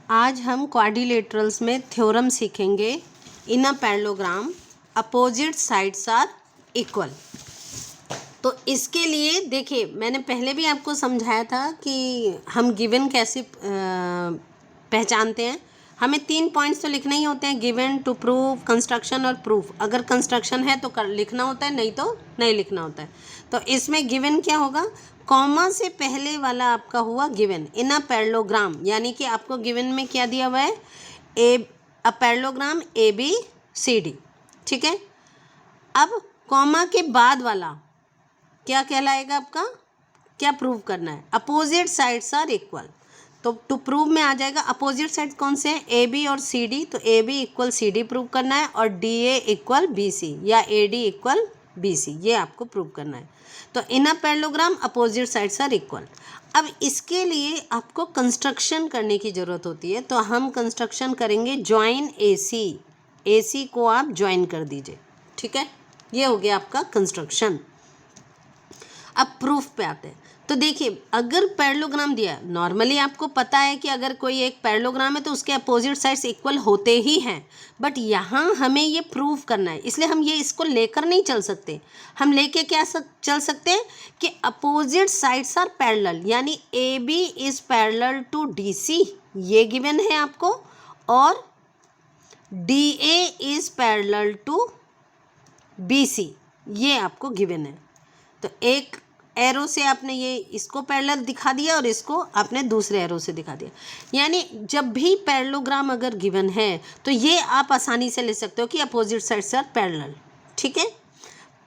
आज हम क्वाड्रिलेटरल्स में थ्योरम सीखेंगे। In a parallelogram opposite sides are equal. तो इसके लिए देखिए, मैंने पहले भी आपको समझाया था कि हम गिवन कैसे पहचानते हैं। हमें 3 पॉइंट्स तो लिखने ही होते हैं, गिवन, टू प्रूव, कंस्ट्रक्शन और प्रूफ। अगर कंस्ट्रक्शन है तो लिखना होता है, नहीं तो नहीं लिखना होता है। तो इसमें गिवन क्या होगा, कॉमा से पहले वाला आपका हुआ गिवन इन अ पैरेललोग्राम, यानी कि आपको गिवन में क्या दिया हुआ है, अ पैरेललोग्राम ABCD, ठीक है। अब कॉमा के बाद वाला क्या कहलाएगा आपका, क्या प्रूव करना है, अपोजिट साइड्स आर इक्वल। तो टू प्रूव में आ जाएगा अपोजिट साइड कौन से हैं, AB और CD। तो AB इक्वल CD प्रूव करना है और DA इक्वल BC या AD इक्वल BC, ये आपको प्रूव करना है। तो in a parallelogram opposite sides are equal. अब इसके लिए आपको कंस्ट्रक्शन करने की ज़रूरत होती है, तो हम कंस्ट्रक्शन करेंगे ज्वाइन AC को आप ज्वाइन कर दीजिए, ठीक है। ये हो गया आपका कंस्ट्रक्शन। अब प्रूफ पे आते हैं। तो देखिए, अगर पैरेललोग्राम दिया, नॉर्मली आपको पता है कि अगर कोई एक पैरेललोग्राम है तो उसके अपोजिट साइड्स इक्वल होते ही हैं, बट यहाँ हमें ये प्रूव करना है, इसलिए हम ये इसको लेकर नहीं चल सकते। हम लेके क्या चल सकते हैं कि अपोजिट साइड्स आर पैरेलल, यानी AB is parallel to DC, ये गिवन है आपको, और DA is parallel to BC, ये आपको गिवन है। तो एक एरो से आपने ये इसको पैरेलल दिखा दिया और इसको आपने दूसरे एरो से दिखा दिया। यानी जब भी पैरेललोग्राम अगर गिवन है तो ये आप आसानी से ले सकते हो कि अपोजिट साइड्स आर पैरेलल, ठीक है।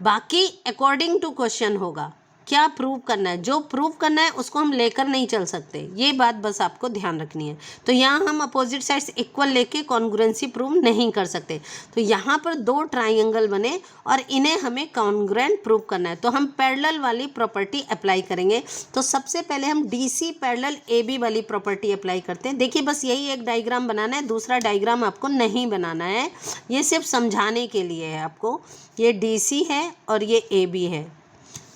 बाकी अकॉर्डिंग टू क्वेश्चन होगा क्या प्रूव करना है, जो प्रूव करना है उसको हम लेकर नहीं चल सकते, ये बात बस आपको ध्यान रखनी है। तो यहाँ हम अपोजिट साइड्स इक्वल लेके कॉन्ग्रुएंसी प्रूव नहीं कर सकते। तो यहाँ पर 2 ट्राइंगल बने और इन्हें हमें कॉन्ग्रुएंट प्रूव करना है, तो हम पैरेलल वाली प्रॉपर्टी अप्लाई करेंगे। तो सबसे पहले हम DC पैरेलल AB वाली प्रॉपर्टी अप्लाई करते हैं। देखिए, बस यही एक डायग्राम बनाना है, दूसरा डायग्राम आपको नहीं बनाना है, ये सिर्फ समझाने के लिए है आपको। ये DC है और ये AB है,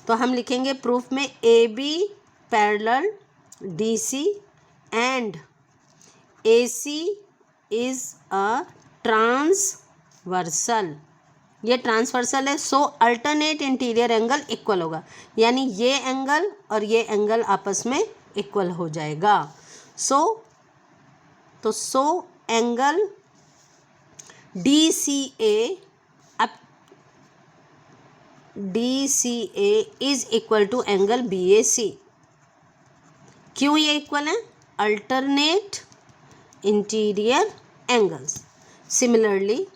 तो हम लिखेंगे प्रूफ में AB parallel DC and AC is a transversal. ये ट्रांसवर्सल है, सो अल्टरनेट इंटीरियर एंगल इक्वल होगा, यानी ये एंगल और ये एंगल आपस में इक्वल हो जाएगा। So angle DCA is equal to angle BAC। क्यों ये इक्वल है, अल्टरनेट इंटीरियर एंगल्स। सिमिलरली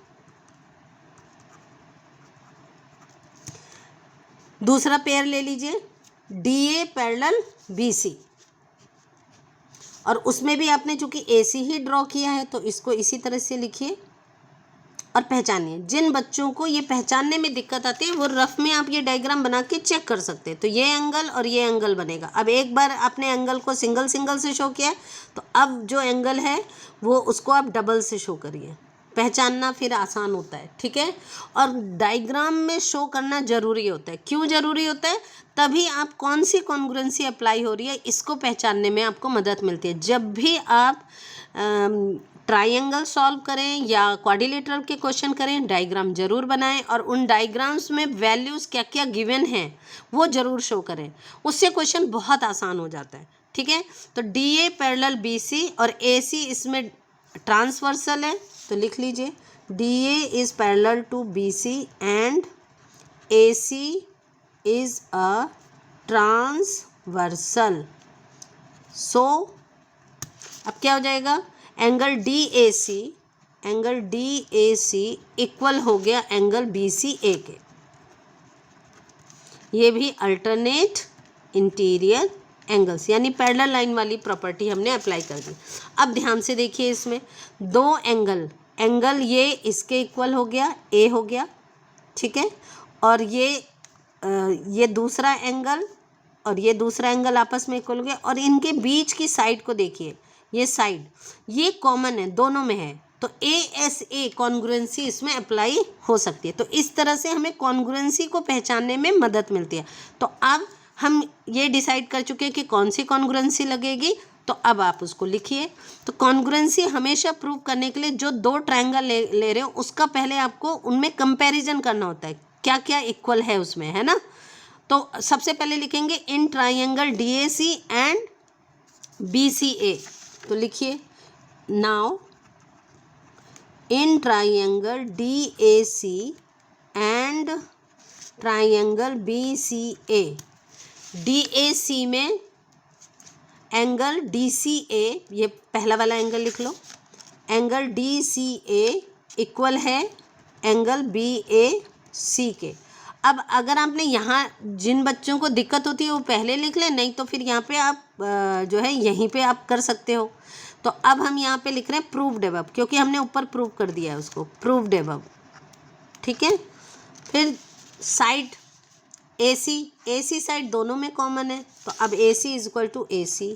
दूसरा पेयर ले लीजिए, DA पैरेलल BC, और उसमें भी आपने चूंकि AC ही ड्रॉ किया है तो इसको इसी तरह से लिखिए और पहचानिए। जिन बच्चों को ये पहचानने में दिक्कत आती है वो रफ में आप ये डायग्राम बना के चेक कर सकते हैं। तो ये एंगल और ये एंगल बनेगा। अब एक बार आपने एंगल को सिंगल से शो किया, तो अब जो एंगल है वो उसको आप डबल से शो करिए, पहचानना फिर आसान होता है, ठीक है। और डायग्राम में शो करना ज़रूरी होता है। क्यों ज़रूरी होता है, तभी आप कौन सी कॉन्ग्रुएंसी अप्लाई हो रही है इसको पहचानने में आपको मदद मिलती है। जब भी आप ट्राइंगल सॉल्व करें या क्वाड्रिलेटरल के क्वेश्चन करें, डायग्राम जरूर बनाएं और उन डायग्राम्स में वैल्यूज़ क्या क्या गिवन हैं वो ज़रूर शो करें, उससे क्वेश्चन बहुत आसान हो जाता है, ठीक है। तो DA पैरेलल BC और AC इसमें ट्रांसवर्सल है, तो लिख लीजिए DA is parallel to BC and AC is a transversal. So अब क्या हो जाएगा, एंगल DAC इक्वल हो गया एंगल BCA के। ये भी अल्टरनेट इंटीरियर एंगल्स, यानी पैरेलल लाइन वाली प्रॉपर्टी हमने अप्लाई कर दी। अब ध्यान से देखिए, इसमें 2 एंगल ये इसके इक्वल हो गया, A हो गया, ठीक है, और ये दूसरा एंगल और ये दूसरा एंगल आपस में इक्वल हो गया, और इनके बीच की साइड को देखिए, ये साइड ये कॉमन है, दोनों में है, तो ASA कॉन्ग्रुएंसी इसमें अप्लाई हो सकती है। तो इस तरह से हमें कॉन्ग्रुएंसी को पहचानने में मदद मिलती है। तो अब हम ये डिसाइड कर चुके हैं कि कौन सी कॉन्ग्रुएंसी लगेगी, तो अब आप उसको लिखिए। तो कॉन्ग्रुएंसी हमेशा प्रूव करने के लिए जो दो ट्रायंगल ले रहे हो उसका पहले आपको उनमें कंपैरिजन करना होता है, क्या क्या इक्वल है उसमें, है ना। तो सबसे पहले लिखेंगे in triangle DAC and BCA। तो लिखिए now in triangle DAC and triangle BCA। DAC में एंगल DCA, ये पहला वाला एंगल लिख लो, एंगल DCA इक्वल है एंगल BAC के। अब अगर आपने यहाँ जिन बच्चों को दिक्कत होती है वो पहले लिख लें, नहीं तो फिर यहाँ पे आप जो है यहीं पे आप कर सकते हो। तो अब हम यहाँ पे लिख रहे हैं प्रूव्ड अबव, क्योंकि हमने ऊपर प्रूव कर दिया है उसको, प्रूव्ड अबव, ठीक है। फिर साइड AC साइड दोनों में कॉमन है, तो अब AC is equal to AC,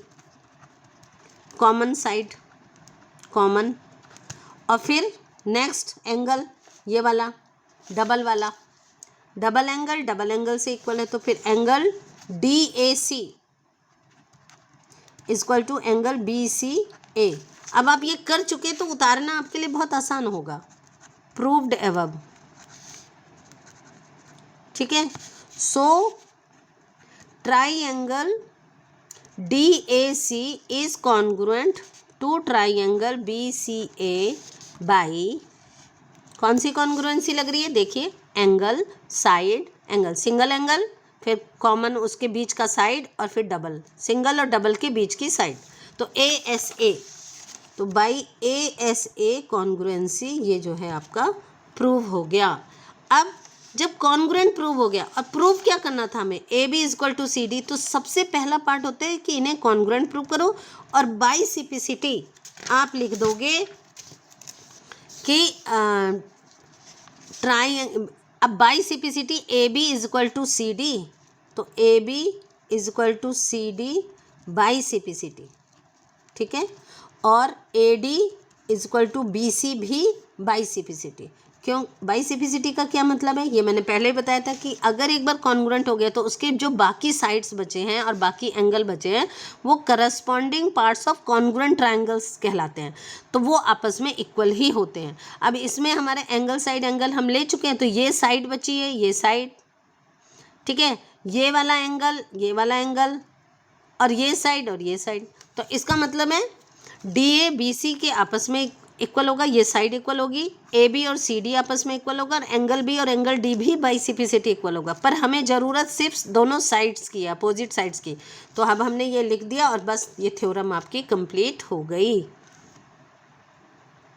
common side common. और फिर नेक्स्ट एंगल ये वाला डबल वाला, डबल एंगल से इक्वल है, तो फिर angle DAC is equal to angle BCA। अब आप ये कर चुके तो उतारना आपके लिए बहुत आसान होगा, प्रूव्ड अबव, ठीक है। So triangle DAC is congruent to triangle BCA by, कौन सी कॉन्ग्रुएंसी लग रही है, देखिए angle, side, angle, single angle, फिर कॉमन उसके बीच का साइड, और फिर डबल, सिंगल और डबल के बीच की साइड, तो ASA। तो बाई ASA कॉन्ग्रुएंसी ये जो है आपका प्रूव हो गया। अब जब कॉन्ग्रुएंट प्रूव हो गया, और प्रूव क्या करना था हमें, AB is equal to CD, तो सबसे पहला पार्ट होता है कि इन्हें कॉन्ग्रुएंट प्रूव करो, और बाई सिपिसिटी आप लिख दोगे कि अब by CPCT AB is equal to CD, तो AB is equal to CD by CPCT, ठीक है। और AD is equal to BC भी बाई सिपिसिटी। क्यों बाई सिपिसिटी का क्या मतलब है, ये मैंने पहले ही बताया था कि अगर एक बार कॉन्ग्रुएंट हो गया तो उसके जो बाकी साइड्स बचे हैं और बाकी एंगल बचे हैं वो corresponding parts of congruent triangles कहलाते हैं, तो वो आपस में इक्वल ही होते हैं। अब इसमें हमारे एंगल साइड एंगल हम ले चुके हैं, तो ये साइड बची है, ये साइड, ठीक है, ये वाला एंगल और ये साइड और ये साइड। तो इसका मतलब है DA BC के आपस में इक्वल होगा, ये साइड इक्वल होगी, AB और CD आपस में इक्वल होगा, और एंगल B और एंगल D भी बाई सिपिसिटी इक्वल होगा। पर हमें ज़रूरत सिर्फ दोनों साइड्स की, अपोजिट साइड्स की। तो अब हमने ये लिख दिया और बस ये थ्योरम आपकी कंप्लीट हो गई।